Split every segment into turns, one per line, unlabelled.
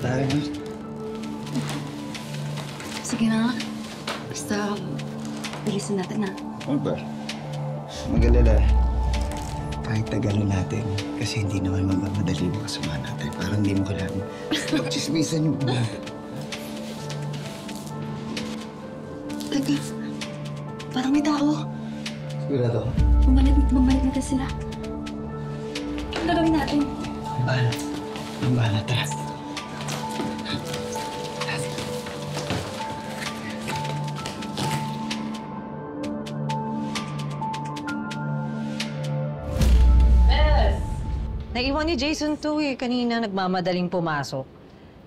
tayo, no?
Sige na nga. Basta, bilisan natin, ha?
Ano ba? Mag-alala. Kahit tagalin natin, kasi hindi naman magmamadali mo kasama natin. Parang hindi mo kailangan pagchismisan yung una.
Teka, parang may tao.
Sigurado?
Bumalik na sila. Ano gagawin natin?
Ang bahala, tara.
Naiwan ni Jason to eh. Kanina nagmamadaling pumasok.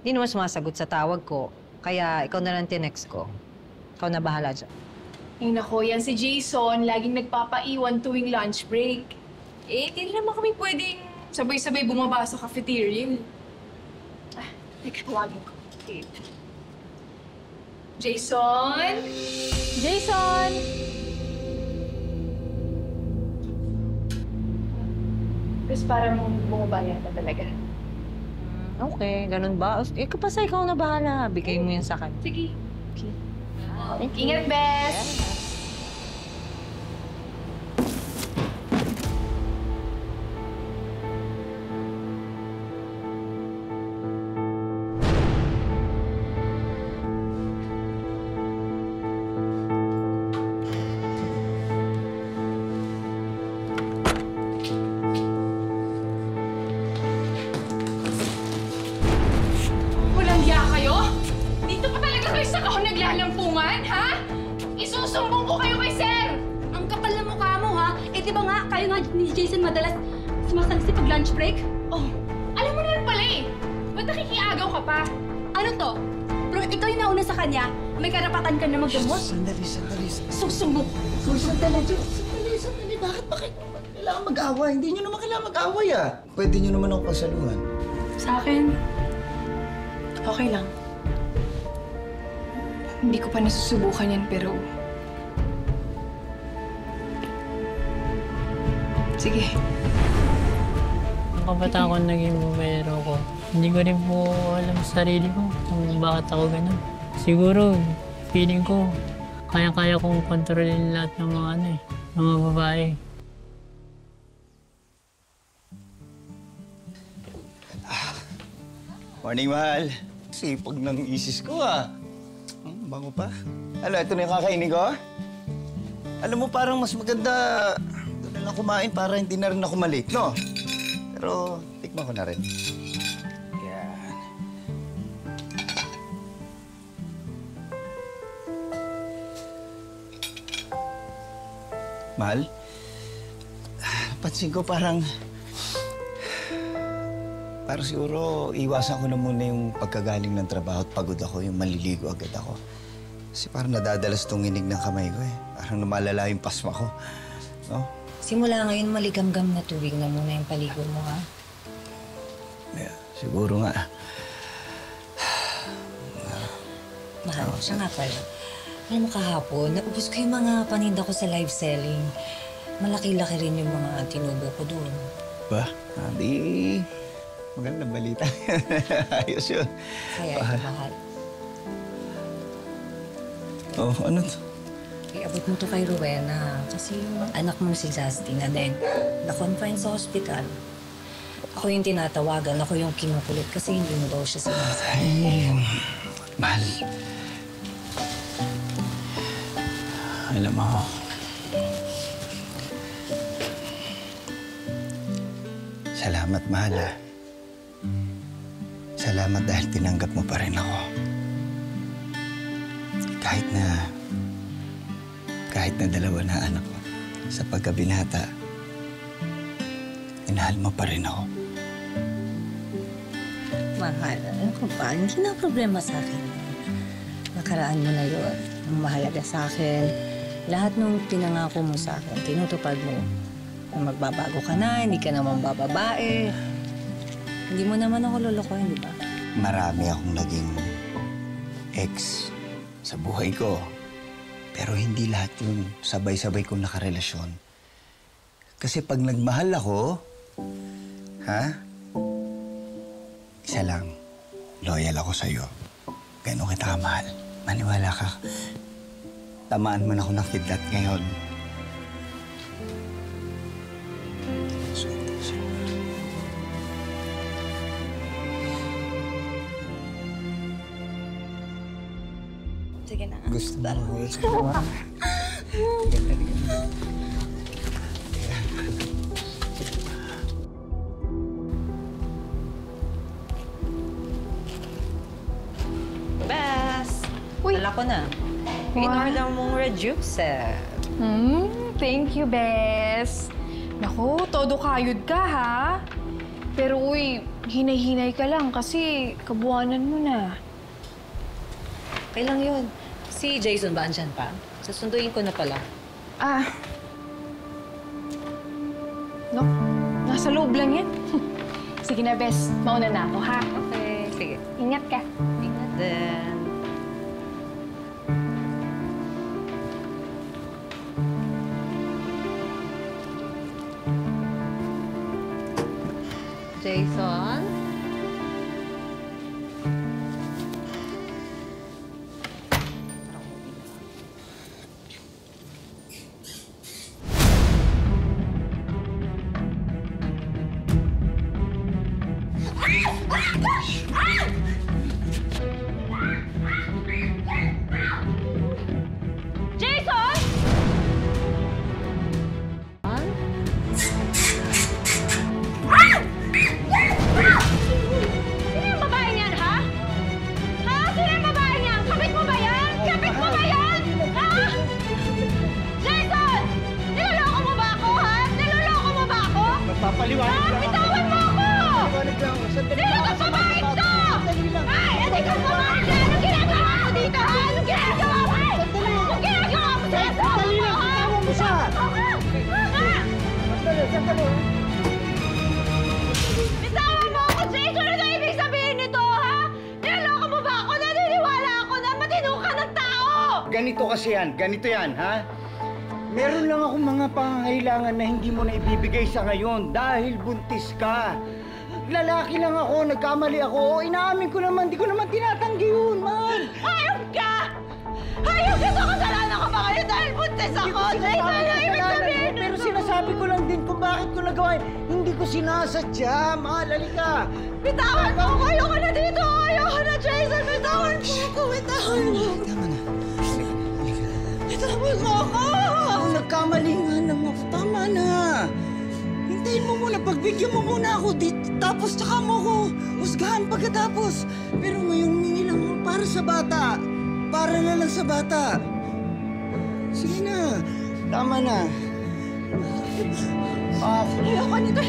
Hindi naman sumasagot sa tawag ko. Kaya ikaw na lang tinext ko. Ikaw na bahala dyan.
Ay nako, yan si Jason. Laging nagpapaiwan tuwing lunch break. Eh, hindi naman kami pwedeng sabay-sabay bumaba sa cafeteria. Ah, teka, tawagin ko. Okay. Jason? Jason! Tapos parang bumaba yata talaga.
Okay, ganun ba? Eh, kapasa ikaw na bahala. Bigay mo yan sa akin.
Sige. Okay. Ingat, Bes! Walang hiya kayo? Dito pa talaga kayo sa kahon naglalampungan, ha? Isusumbong ko kayo kay Sir!
Ang kapal na mukha mo, ha? Eh, di ba nga, kayo nga ni Jason madalas sumasalisi pag lunch break?
Oh, alam mo naman pala eh. Ba't nakikiagaw ka pa?
Ano to? Pero ikaw yung nauna sa kanya, may karapatan ka na magdamot?
Sandali.
Susumbong.
Sandali. Bakit kailangan mag-away? Hindi nyo naman kailangan mag-away, ah. Pwede nyo naman ako pasaluhan.
Sa akin, okay lang. Hindi ko pa nasusubukan yan, pero... Sige.
Ang kabataan ko naging bumayero ko. Hindi ko rin po alam sa sarili ko kung bakit ako ganun. Siguro, feeling ko, kaya-kaya kong kontrolin lahat ng mga mga babae.
Morning, mahal. Sipag ng isis ko, ah. Bango pa. Ano, ito na yung kakainin ko? Alam mo, parang mas maganda doon na lang kumain para hindi na rin ako malate, no? Pero, tikman ko na rin. Yan. Mahal, pansin ko parang siguro iwasan ko na muna yung pagkagaling ng trabaho at pagod ako, yung maliligo agad ako. Kasi parang nadadalas tong inig ng kamay ko eh. Parang lumalala yung pasma ko. No?
Simula ngayon, maligamgam na tubig na muna yung paligo mo, ha?
Yeah, siguro nga.
Mahal, siya nga pala. Alam mo kahapon, naubos ko yung mga paninda ko sa live selling. Malaki-laki rin yung mga tinubo ko doon.
Ba? Di... Magandang balita. Ayos yun.
Kaya ito, mahal.
Oh, ano to?
Iabot mo to kay Rowena. Kasi yung anak mo si Justin na din. Na-confine sa hospital. Ako yung tinatawagan. Ako yung kinukulit kasi hindi mo daw siya sinasabi.
Ay, mahal. Alam mo, salamat, mahal, ah. Salamat dahil tinanggap mo pa rin ako. Kahit na dalawa na anak ko, sa pagkabinata, inahal mo pa rin ako.
Mahal, ano ka ba? Hindi na problema sa akin. Nakaraan mo na yun. Ang mahalaga sa akin, lahat ng pinangako mo sa akin, tinutupad mo. Kung magbabago ka na, hindi ka naman bababae. Hindi mo naman ako lolokohin, di ba?
Marami akong naging ex sa buhay ko. Pero hindi lahat yun sabay-sabay kong nakarelasyon. Kasi pag nagmahal ako, ha? Isa lang. loyal ako sa'yo. Gano'n kita kamahal. Maniwala ka. Tamaan man ako ng kidlat ngayon.
Sige na.
Gusto mo. Gusto mo.
Bes!
Uy.
Dala ko na. In-order mong reducer.
Thank you, Bes. Naku, todo kayod ka, ha? Pero uy, hinay-hinay ka lang kasi kabuanan mo na.
Okay lang yun. Si Jason ba andyan pa? Susunduin ko na pala.
No, nasa loob lang yan. Sige na, Bes. Mauna na ako, ha?
Okay, sige.
Ingat ka.
Ingat din. Jason?
Jason! Sino yung babae niyan, ha? Ha? Sino yung babae niyan? Kapit mo ba yan? Kapit mo ba yan? Ha? Jason! Niloloko mo ba ako, ha? Niloloko mo ba ako?
Magpapaliwanag
Ha?
lang ako.
Bitawan mo ako!
Magpapaliwanag lang ako. Sandali
Sino
lang
ka
ako.
babae to?
Sandali lang.
Ay, hindi ka babae dyan! Anong ginagawa mo dito, ha? Anong ginagawa mo? Anong ginagawa mo?
Sandali lang. Bitawan mo siya. Sandali.
Bitawan mo ako, Jason! Ano ibig sabihin nito, ha? Niloloko mo ba ako? Naniniwala ako na matino ka ng tao!
Ganito kasi yan. Ganito yan, ha? Meron lang akong mga pangangailangan na hindi mo na ibibigay sa ngayon dahil buntis ka. Lalaki lang ako, nagkamali ako. Inaamin ko naman, di ko naman tinatanggi yun, mahal.
Hayop ka! Hayop ka! Kasalanan ko ba kayo dahil buntis ako? Jason, ano ibig sabihin
Pero
nito?
sinasabi ko lang din kung bakit ko nagawa yun. Hindi ko sinasadya, mahal. Halika.
Bitawan mo ako! Ayoko na dito! Ayoko na, Jason! Bitawan mo ako! Bitawan mo!
Tama na. Halika.
Bitawan mo ako!
Nagkamali nga lang ako. Tama na. Hintayin mo muna. Pagbigyan mo muna ako dito. Tapos tsaka mo ako husgahan pagkatapos. Pero ngayong mingi lang ako para sa bata. Para na lang sa bata. Sige na. Tama na.
Ayoko nito!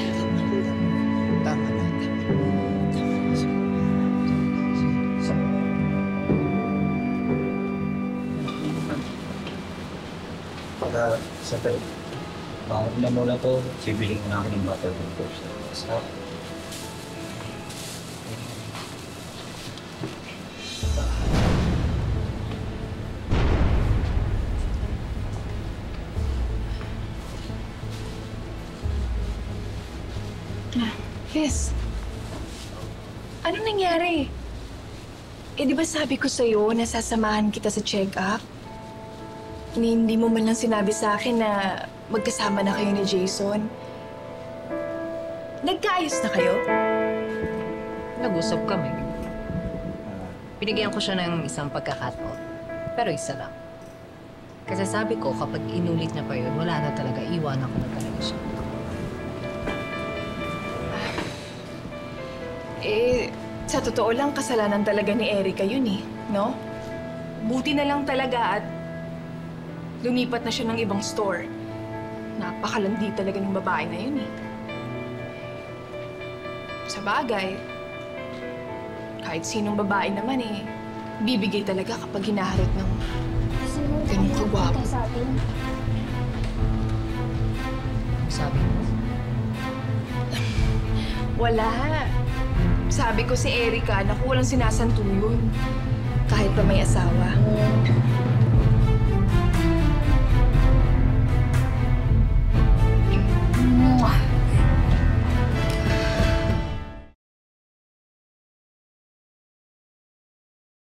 Tama na.
Siyempre, bakit na muna to, sibiling na ako ng butter ng coach. Stop.
Bes, anong nangyari? Eh, di ba sabi ko sa'yo na sasamahan kita sa check-up? Hindi mo man lang sinabi sa akin na magkasama na kayo ni Jason. Nagkaayos na kayo?
Nag-usap kami. Binigyan ko siya ng isang pagkakataon. Pero isa lang. Kasi sabi ko, kapag inulit niya pa yun, wala na talaga. Iwanan ko na talaga siya.
Eh, sa totoo lang, kasalanan talaga ni Erica yun eh, no? Buti na lang talaga at lumipat na siya ng ibang store. Napakalandi talaga ng babae na yun eh. Sa bagay, kahit sinong babae naman eh, bibigay talaga kapag hinaharap ng ganun kagwapo.
Sabi mo?
Wala. Sabi ko si Erica, naku, walang sinasanto yun. Kahit pa may asawa.